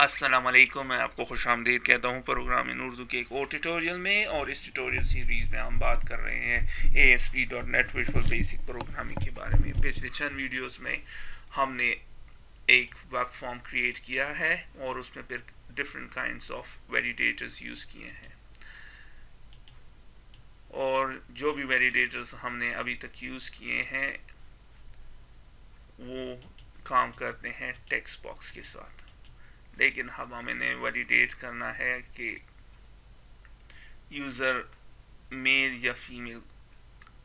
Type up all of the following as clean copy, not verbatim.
अस्सलाम वालेकुम। मैं आपको खुशामदीद कहता हूँ प्रोग्राम इन उर्दू के एक और ट्यूटोरियल में। और इस ट्यूटोरियल सीरीज़ में हम बात कर रहे हैं ASP.NET विजुअल बेसिक प्रोग्रामिंग के बारे में। पिछले चंद वीडियोस में हमने एक वेब फॉर्म क्रिएट किया है और उसमें फिर different kinds of validators use किए हैं, और जो भी वैलिडेटर्स हमने अभी तक यूज़ किए हैं वो काम करते हैं टेक्स्ट बॉक्स के साथ। लेकिन अब हमें वैलिडेट करना है कि यूज़र मेल या फीमेल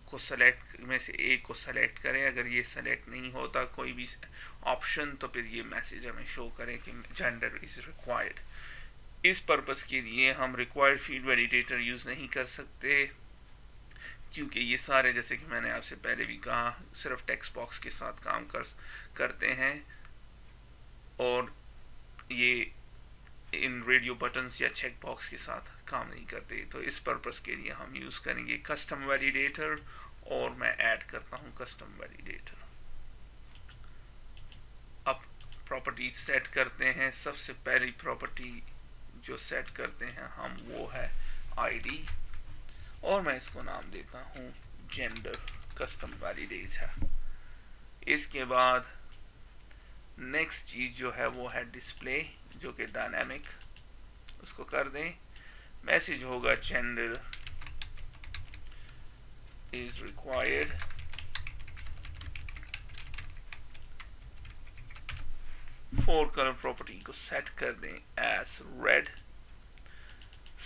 को सेलेक्ट में से एक को सेलेक्ट करें। अगर ये सेलेक्ट नहीं होता कोई भी ऑप्शन तो फिर ये मैसेज हमें शो करें कि जेंडर इज़ रिक्वायर्ड। इस पर्पस के लिए हम रिक्वायर्ड फील्ड वैलिडेटर यूज़ नहीं कर सकते, क्योंकि ये सारे, जैसे कि मैंने आपसे पहले भी कहा, सिर्फ टेक्स्ट बॉक्स के साथ काम करते हैं और ये इन रेडियो बटन्स या चेक बॉक्स के साथ काम नहीं करते। तो इस पर्पस के लिए हम यूज़ करेंगे कस्टम वैलिडेटर, और मैं ऐड करता हूँ कस्टम वैलिडेटर। अब प्रॉपर्टी सेट करते हैं। सबसे पहली प्रॉपर्टी जो सेट करते हैं हम वो है आईडी, और मैं इसको नाम देता हूँ जेंडर कस्टम वैलिडेटर। इसके बाद नेक्स्ट चीज़ जो है वो है डिस्प्ले, जो कि डायनामिक, उसको कर दें। मैसेज होगा gender is required. Fore colour property को सेट कर दें as red.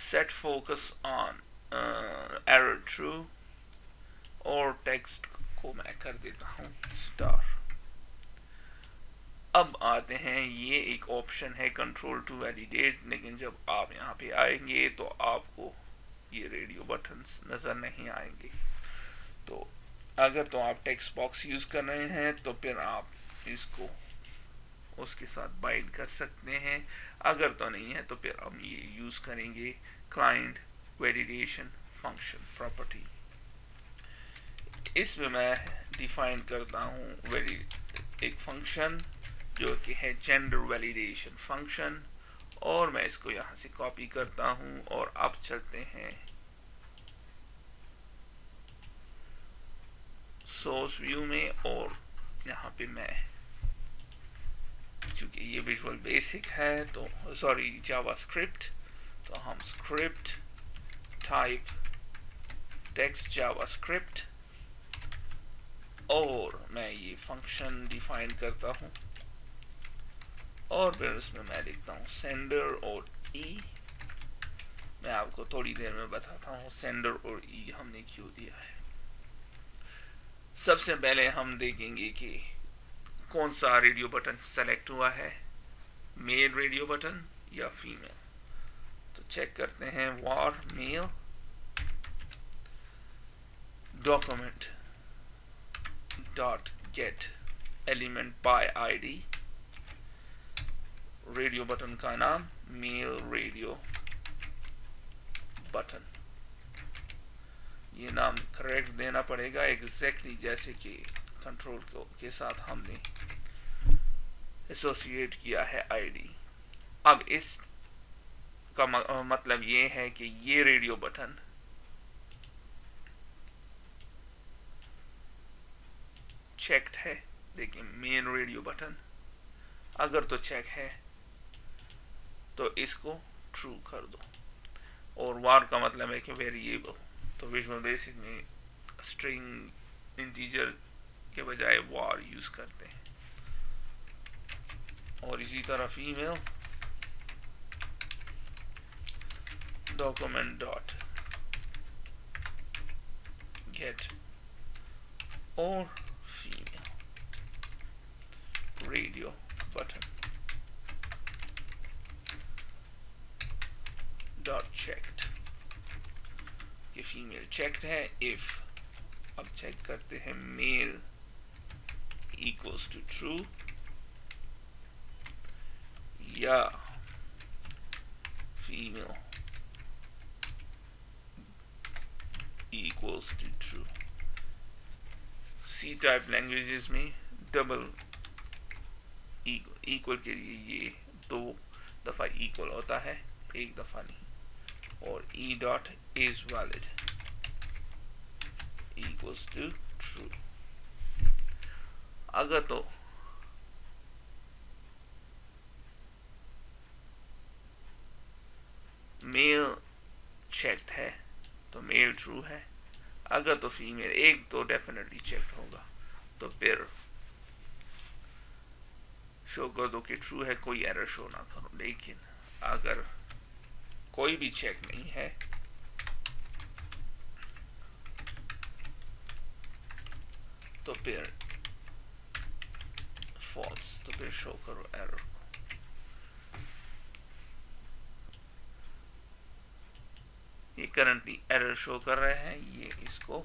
Set focus on error true, और टेक्स्ट को मैं कर देता हूँ स्टार। अब आते हैं, ये एक ऑप्शन है कंट्रोल टू वैलिडेट, लेकिन जब आप यहाँ पे आएंगे तो आपको ये रेडियो बटन्स नज़र नहीं आएंगे। तो अगर तो आप टेक्स्ट बॉक्स यूज़ कर रहे हैं तो फिर आप इसको उसके साथ बाइंड कर सकते हैं। अगर तो नहीं है तो फिर हम ये यूज़ करेंगे क्लाइंट वैलिडेशन फंक्शन प्रॉपर्टी। इसमें मैं डिफाइन करता हूँ एक फंक्शन जो कि है जेंडर वैलिडेशन फंक्शन, और मैं इसको यहाँ से कॉपी करता हूँ। और अब चलते हैं सोर्स व्यू में, और यहाँ पे मैं, चूंकि ये विजुअल बेसिक है तो सॉरी जावास्क्रिप्ट, तो हम स्क्रिप्ट टाइप टेक्स्ट जावास्क्रिप्ट, और मैं ये फंक्शन डिफाइन करता हूँ, और फिर उसमें मैं लिखता हूँ सेंडर और ई। मैं आपको थोड़ी देर में बताता हूँ सेंडर और ई हमने क्यों दिया है। सबसे पहले हम देखेंगे कि कौन सा रेडियो बटन सेलेक्ट हुआ है, मेल रेडियो बटन या फीमेल। तो चेक करते हैं var male document dot get element by ID, radio button का नाम मेल रेडियो बटन। ये नाम करेक्ट देना पड़ेगा एग्जैक्टली जैसे कि कंट्रोल के साथ हमने एसोसिएट किया है आईडी। अब इस का मतलब ये है कि ये रेडियो बटन चेक्ड है। देखिए मेन रेडियो बटन अगर तो चेक है तो इसको ट्रू कर दो, और वार का मतलब है कि वेरिएबल। तो विजुअल बेसिक में स्ट्रिंग इंटीजर के बजाय वार यूज करते हैं। और इसी तरह फीमेल डॉक्यूमेंट डॉट गेट और female radio button dot checked, कि फीमेल चेक्ड है इफ, अब चेक करते हैं मेल इक्वल्स टू ट्रू या female equals to true. C type languages में डबल इक्वल के लिए ये दो इक्वल होता है एक दफा नहीं, और E dot is valid equals to true. अगर तो मेल चेक्ड है तो मेल ट्रू है, अगर तो फीमेल, एक तो डेफिनेटली चेक्ड होगा, तो फिर शो कर दो कि ट्रू है, कोई एरर शो ना करो। लेकिन अगर कोई भी चेक नहीं है तो फिर फॉल्स, तो फिर शो करो एरर को। ये करंटली एरर शो कर रहे हैं, ये इसको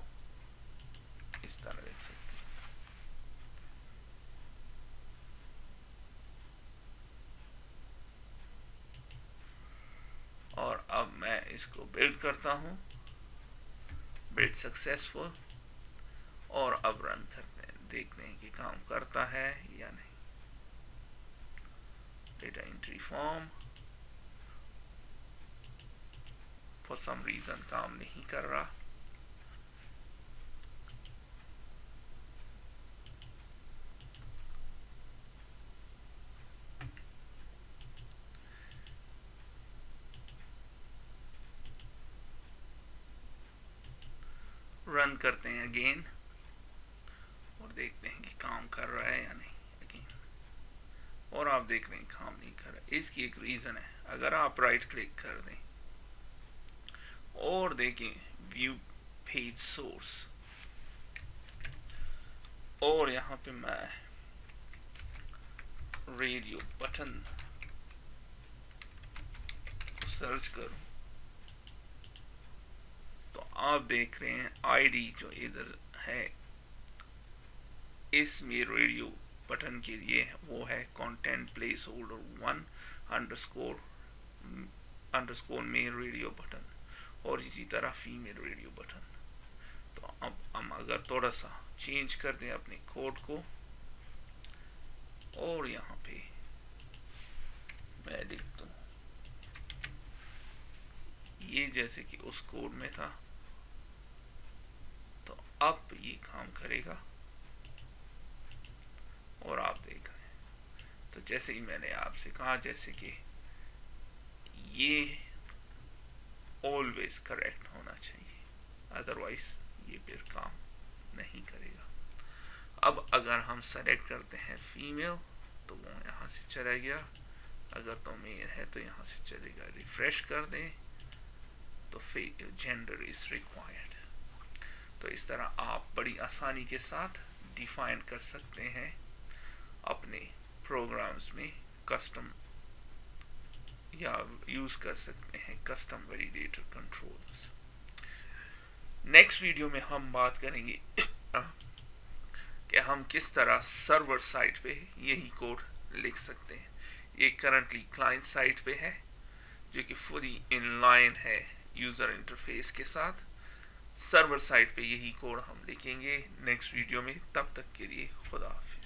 इस तरह लिख सकते हैं। और अब मैं इसको बिल्ड करता हूं, बिल्ड सक्सेसफुल, और अब रन करते हैं, देखते हैं कि काम करता है या नहीं। Data entry form for some reason काम नहीं कर रहा। रन करते हैं अगेन और देखते हैं कि काम कर रहा है या नहीं अगेन, और आप देख रहे हैं काम नहीं कर रहा। इसकी एक रीजन है, अगर आप राइट क्लिक कर दें और देखें व्यू पेज सोर्स, और यहां पे मैं रेडियो बटन सर्च करूं, तो आप देख रहे हैं आईडी जो इधर है इसमें रेडियो बटन के लिए वो है content place holder 1 underscore male radio button, और इसी तरह फीमेल रेडियो बटन। तो अब हम अगर थोड़ा सा चेंज कर दें अपने कोड को, और यहाँ पे मैं लिखता हूँ ये जैसे कि उस कोड में था, तो अब ये काम करेगा, और आप देख रहे हैं। तो जैसे ही मैंने आपसे कहा, जैसे कि ये ऑलवेज करेक्ट होना चाहिए, अदरवाइज ये फिर काम नहीं करेगा। अब अगर हम सेलेक्ट करते हैं फीमेल तो वो यहाँ से चला गया, अगर तो मेल है तो यहाँ से चलेगा। रिफ्रेश कर दें तो जेंडर इज रिक्वायर्ड। तो इस तरह आप बड़ी आसानी के साथ डिफाइन कर सकते हैं अपने प्रोग्राम्स में कस्टम, या यूज कर सकते हैं custom validator controls. Next video में हम बात करेंगे कि हम किस तरह सर्वर साइट पे यही कोड लिख सकते हैं। ये करंटली क्लाइंट साइट पे है जो कि फुली इन लाइन है यूजर इंटरफेस के साथ। सर्वर साइट पे यही कोड हम लिखेंगे नेक्स्ट वीडियो में। तब तक के लिए खुदा हाफिज़।